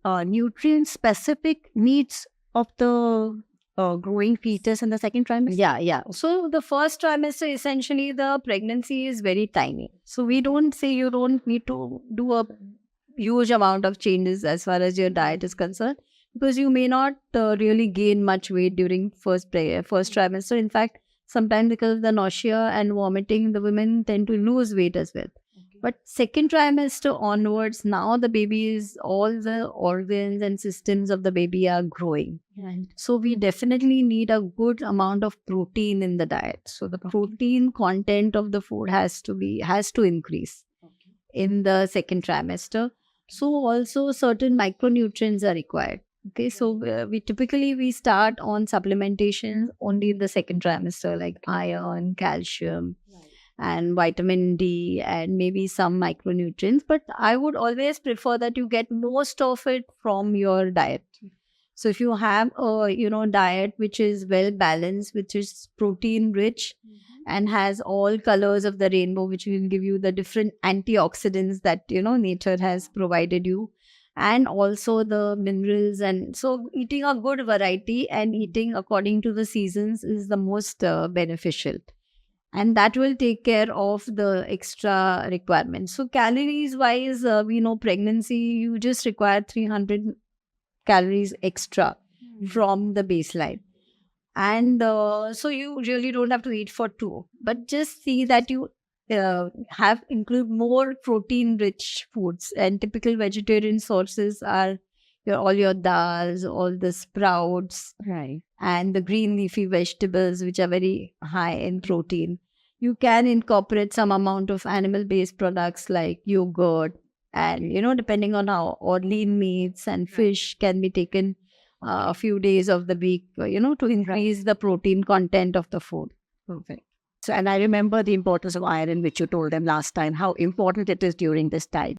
nutrient specific needs of the growing fetus in the second trimester? Yeah. So the first trimester, essentially the pregnancy is very tiny. So we don't say you don't need to do a huge amount of changes as far as your diet is concerned, because you may not really gain much weight during first trimester. In fact, sometimes because of the nausea and vomiting, the women tend to lose weight as well. But second trimester onwards, now the baby is, all the organs and systems of the baby are growing. Right. So we definitely need a good amount of protein in the diet. So the protein content of the food has to increase in the second trimester. So also certain micronutrients are required. Okay, so we start on supplementation only in the second trimester, like iron, calcium, and vitamin D, and maybe some micronutrients. But I would always prefer that you get most of it from your diet. So if you have a diet which is well balanced, which is protein rich, and has all colors of the rainbow, which will give you the different antioxidants that nature has provided you, and also the minerals. And so eating a good variety and eating according to the seasons is the most beneficial, and that will take care of the extra requirements. So calories wise, we know pregnancy, you just require 300 calories extra from the baseline. And so you really don't have to eat for two, but just see that you have include more protein rich foods. And typical vegetarian sources are all your dals, all the sprouts, Right. and the green leafy vegetables, which are very high in protein. You can incorporate some amount of animal based products like yogurt, and depending on how, or lean meats and fish can be taken a few days of the week, to increase the protein content of the food. Perfect. So, and I remember the importance of iron, which you told them last time, how important it is during this time.